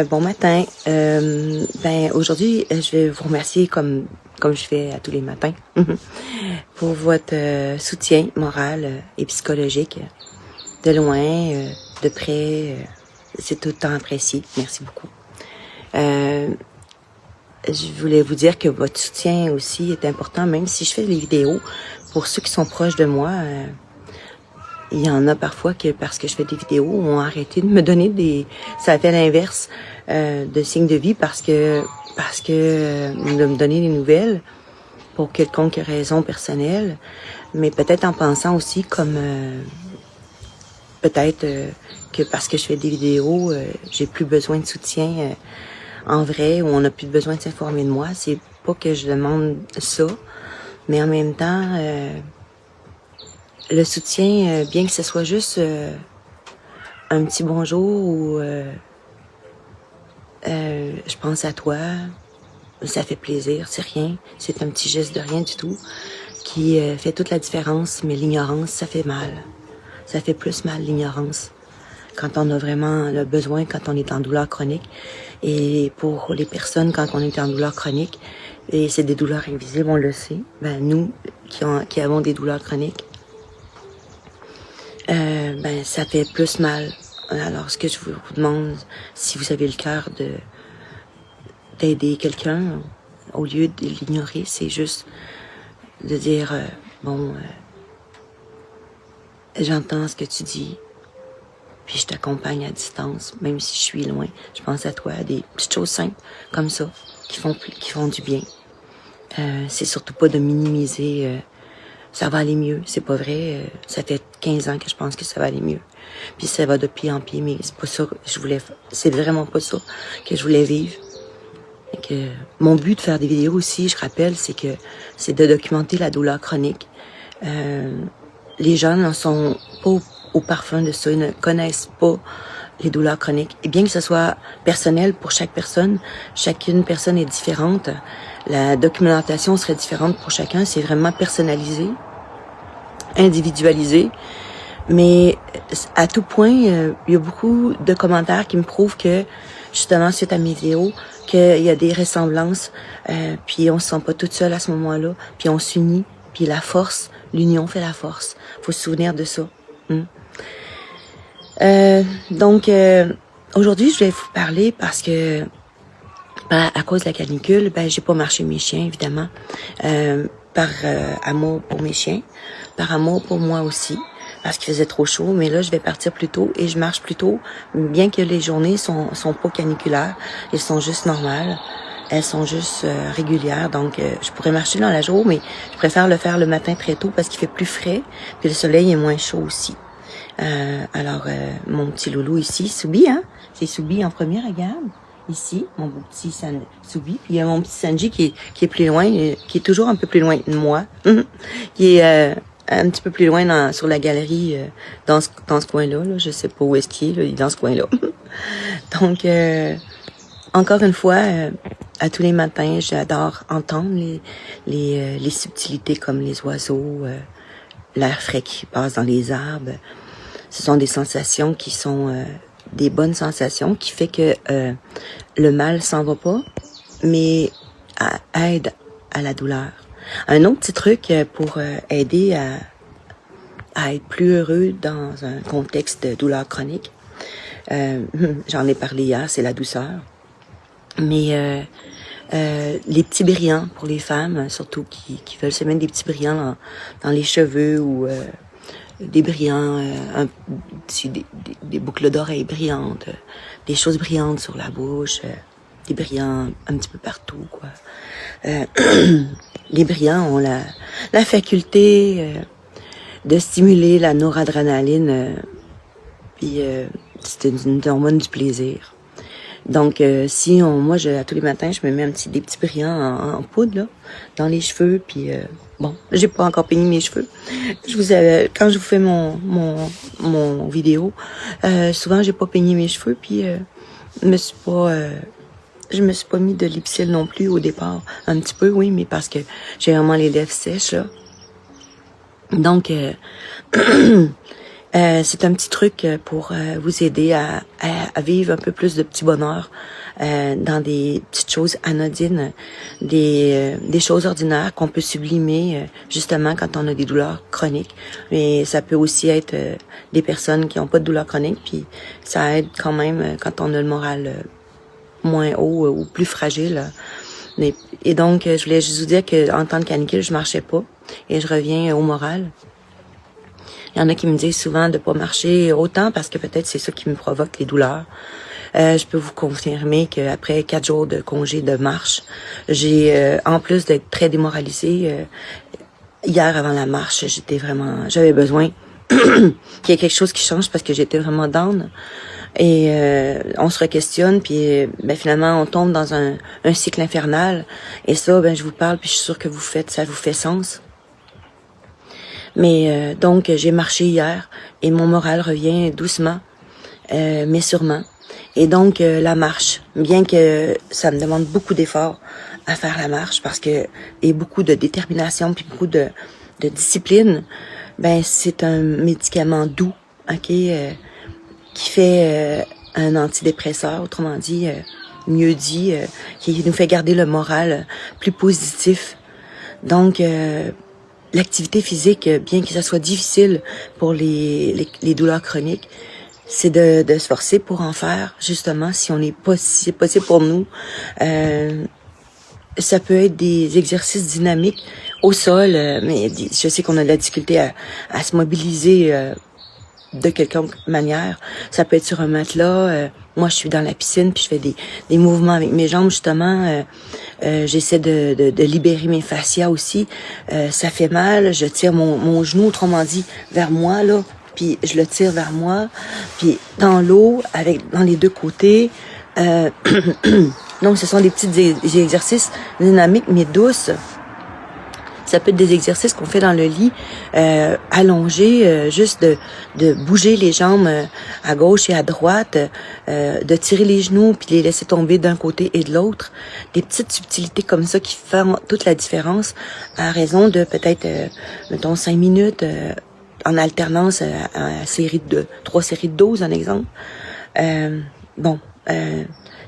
Bon matin. Aujourd'hui, je vais vous remercier comme je fais à tous les matins pour votre soutien moral et psychologique. De loin, de près, c'est tout le temps apprécié. Merci beaucoup. Je voulais vous dire que votre soutien aussi est important, même si je fais des vidéos. Pour ceux qui sont proches de moi, il y en a parfois que parce que je fais des vidéos, ont arrêté de me donner ça fait l'inverse de signes de vie parce que de me donner des nouvelles pour quelconque raison personnelle, mais peut-être en pensant aussi comme peut-être que parce que je fais des vidéos, j'ai plus besoin de soutien en vrai, ou on n'a plus besoin de s'informer de moi. C'est pas que je demande ça, mais en même temps, le soutien, bien que ce soit juste un petit bonjour ou je pense à toi, ça fait plaisir, c'est rien, c'est un petit geste de rien du tout qui fait toute la différence, mais l'ignorance, ça fait mal. Ça fait plus mal, l'ignorance, quand on a vraiment le besoin, quand on est en douleur chronique. Et pour les personnes, quand on est en douleur chronique, et c'est des douleurs invisibles, on le sait, nous qui avons des douleurs chroniques, ça fait plus mal. Alors, ce que je vous demande, si vous avez le cœur d'aider quelqu'un, au lieu de l'ignorer, c'est juste de dire, j'entends ce que tu dis, puis je t'accompagne à distance, même si je suis loin. Je pense à toi, à des petites choses simples comme ça, qui font du bien. C'est surtout pas de minimiser, ça va aller mieux, c'est pas vrai. Ça fait 15 ans que je pense que ça va aller mieux. Puis ça va de pire en pire, mais c'est pas ça que c'est vraiment pas ça que je voulais vivre. Et que mon but de faire des vidéos aussi, je rappelle, c'est de documenter la douleur chronique. Les gens n'en sont pas au parfum de ça, ils ne connaissent pas les douleurs chroniques. Et bien que ce soit personnel pour chaque personne, chacune personne est différente. La documentation serait différente pour chacun. C'est vraiment personnalisé, individualisé. Mais à tout point, il y a beaucoup de commentaires qui me prouvent que, justement, suite à mes vidéos, qu'il y a des ressemblances, puis on se sent pas toute seule à ce moment-là, puis on s'unit, puis la force, l'union fait la force. Faut se souvenir de ça. Donc, aujourd'hui, je vais vous parler parce que, à cause de la canicule, j'ai pas marché mes chiens, évidemment, par amour pour mes chiens, par amour pour moi aussi, parce qu'il faisait trop chaud, mais là, je vais partir plus tôt et je marche plus tôt, bien que les journées sont pas caniculaires, elles sont juste normales, elles sont juste régulières, donc je pourrais marcher dans la journée, mais je préfère le faire le matin très tôt parce qu'il fait plus frais, puis le soleil est moins chaud aussi. Alors, mon petit loulou ici, Soubi, hein? C'est Soubi en premier, regarde. Ici, mon beau petit Soubi. Puis il y a mon petit Sanji qui est plus loin, qui est toujours un peu plus loin de moi. Qui est un petit peu plus loin sur la galerie, dans ce coin-là. Là. Je sais pas où est-ce qu'il est, là, il est dans ce coin-là. Donc, encore une fois, à tous les matins, j'adore entendre les subtilités comme les oiseaux, l'air frais qui passe dans les arbres. Ce sont des sensations qui sont des bonnes sensations, qui fait que le mal s'en va pas, mais aide à la douleur. Un autre petit truc pour aider à être plus heureux dans un contexte de douleur chronique, j'en ai parlé hier, c'est la douceur. Mais les petits brillants pour les femmes, surtout qui veulent se mettre des petits brillants dans les cheveux ou des brillants, des boucles d'oreilles brillantes, des choses brillantes sur la bouche, des brillants un petit peu partout, quoi. Les brillants ont la faculté de stimuler la noradrénaline, puis c'est une hormone du plaisir. Donc, moi, à tous les matins, je me mets des petits brillants en poudre, là, dans les cheveux, puis j'ai pas encore peigné mes cheveux. Quand je vous fais mon vidéo, souvent, j'ai pas peigné mes cheveux, puis je me suis pas mis de lipsil non plus au départ. Un petit peu, oui, mais parce que j'ai vraiment les lèvres sèches, là. Donc, C'est un petit truc pour vous aider à vivre un peu plus de petit bonheur dans des petites choses anodines, des choses ordinaires qu'on peut sublimer justement quand on a des douleurs chroniques. Mais ça peut aussi être des personnes qui n'ont pas de douleurs chroniques, puis ça aide quand même quand on a le moral moins haut ou plus fragile. Et donc, je voulais juste vous dire qu'en temps de canicule, je marchais pas et je reviens au moral. Il y en a qui me disent souvent de pas marcher autant parce que peut-être c'est ça qui me provoque les douleurs. Je peux vous confirmer qu'après 4 jours de congé de marche, j'ai, en plus d'être très démoralisée, hier avant la marche, j'avais besoin qu'il y ait quelque chose qui change parce que j'étais vraiment down. Et on se re-questionne, puis finalement on tombe dans un cycle infernal. Et ça, je vous parle, puis je suis sûre que ça vous fait sens. Mais donc, j'ai marché hier et mon moral revient doucement, mais sûrement. Et donc, la marche, bien que ça me demande beaucoup d'efforts à faire la marche, parce que et beaucoup de détermination puis beaucoup de discipline, c'est un médicament doux, ok, qui fait un antidépresseur, autrement dit, mieux dit, qui nous fait garder le moral plus positif. Donc, l'activité physique, bien que ça soit difficile pour les douleurs chroniques, c'est de se forcer pour en faire, justement, si c'est possible pour nous. Ça peut être des exercices dynamiques au sol, mais je sais qu'on a de la difficulté à se mobiliser de quelconque manière. Ça peut être sur un matelas. Moi, je suis dans la piscine, puis je fais des mouvements avec mes jambes, justement. J'essaie de libérer mes fascias aussi. Ça fait mal. Je tire mon genou, autrement dit, vers moi, là. Puis je le tire vers moi. Puis dans l'eau, dans les deux côtés. Donc, ce sont des petits exercices dynamiques, mais douces. Ça peut être des exercices qu'on fait dans le lit, allongés, juste de bouger les jambes à gauche et à droite, de tirer les genoux puis les laisser tomber d'un côté et de l'autre. Des petites subtilités comme ça qui font toute la différence à raison de peut-être, mettons, 5 minutes en alternance à 3 séries de 12, un exemple.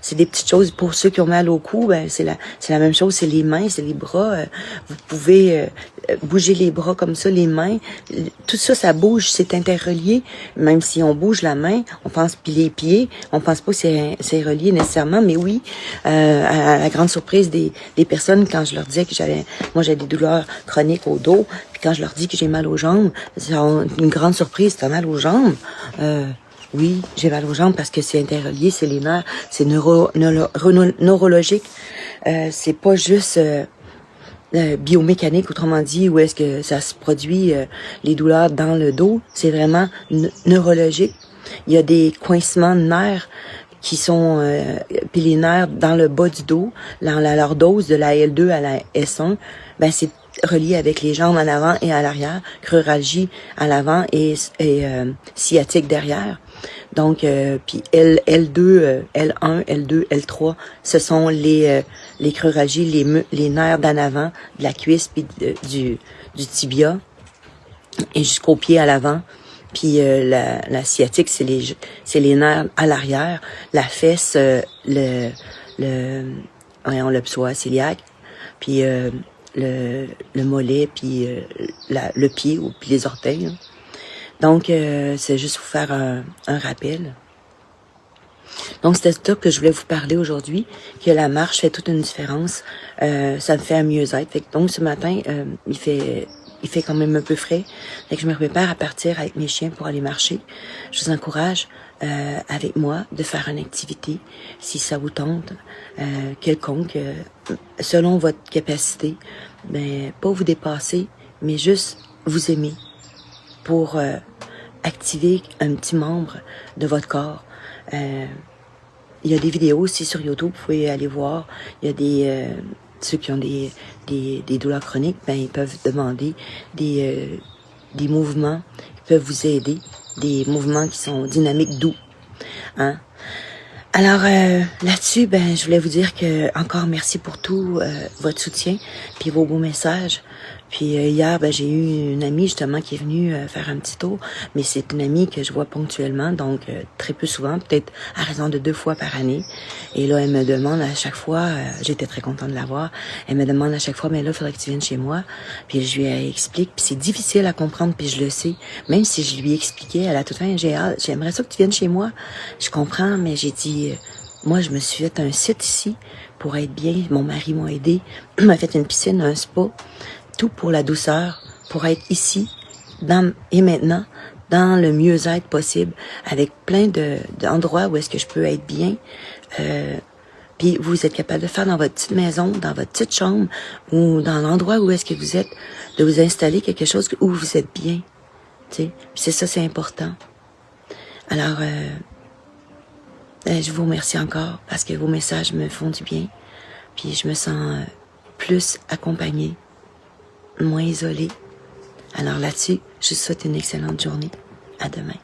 C'est des petites choses pour ceux qui ont mal au cou, c'est la même chose, c'est les mains, c'est les bras. Vous pouvez bouger les bras comme ça, les mains. Tout ça, ça bouge, c'est interrelié. Même si on bouge la main, on pense puis les pieds, on pense pas que c'est relié nécessairement, mais oui, à la grande surprise des personnes, quand je leur disais que j'ai des douleurs chroniques au dos, puis quand je leur dis que j'ai mal aux jambes, c'est une grande surprise, t'as mal aux jambes. Oui, j'ai mal aux jambes parce que c'est interrelié, c'est les nerfs, c'est neurologique. C'est pas juste biomécanique, autrement dit, où est-ce que ça se produit, les douleurs dans le dos. C'est vraiment neurologique. Il y a des coincements de nerfs qui sont, puis les nerfs dans le bas du dos, dans leur dose de la L2 à la S1, c'est relié avec les jambes en avant et à l'arrière, cruralgie à l'avant et sciatique derrière. Donc, puis L2, L1, L2, L3, ce sont les cruralgies, les nerfs d'en avant, de la cuisse puis du tibia et jusqu'au pied à l'avant. Puis la sciatique, c'est les nerfs à l'arrière, la fesse, le psoas cœliaque, puis le mollet, puis le pied ou puis les orteils. Hein. Donc, c'est juste vous faire un rappel. Donc, c'était ça que je voulais vous parler aujourd'hui, que la marche fait toute une différence. Ça me fait un mieux-être. Donc, ce matin, il fait quand même un peu frais. Fait que je me prépare à partir avec mes chiens pour aller marcher. Je vous encourage avec moi de faire une activité, si ça vous tente, quelconque, selon votre capacité. Pas vous dépasser, mais juste vous aimer pour activer un petit membre de votre corps. Il y a des vidéos aussi sur YouTube, vous pouvez aller voir. Il y a ceux qui ont des douleurs chroniques, ils peuvent demander des mouvements qui peuvent vous aider, des mouvements qui sont dynamiques, doux. Hein? Alors là-dessus, je voulais vous dire que encore merci pour tout votre soutien, puis vos beaux messages. Puis hier, ben, j'ai eu une amie justement qui est venue faire un petit tour, mais c'est une amie que je vois ponctuellement, donc très peu souvent, peut-être à raison de 2 fois par année. Et là, elle me demande à chaque fois, j'étais très contente de la voir, elle me demande à chaque fois, mais là, il faudrait que tu viennes chez moi. Puis je lui explique, puis c'est difficile à comprendre, puis je le sais. Même si je lui expliquais, à la toute fin, j'aimerais ça que tu viennes chez moi. Je comprends, mais j'ai dit, moi, je me suis fait un site ici pour être bien. Mon mari m'a aidé, m'a fait une piscine, un spa. Tout pour la douceur, pour être ici, et maintenant, dans le mieux-être possible, avec plein d'endroits où est-ce que je peux être bien. Puis vous êtes capable de faire dans votre petite maison, dans votre petite chambre, ou dans l'endroit où est-ce que vous êtes, de vous installer quelque chose où vous êtes bien. Puis c'est ça, c'est important. Alors, je vous remercie encore parce que vos messages me font du bien. Puis je me sens plus accompagnée, moins isolée. Alors là-dessus, je vous souhaite une excellente journée. À demain.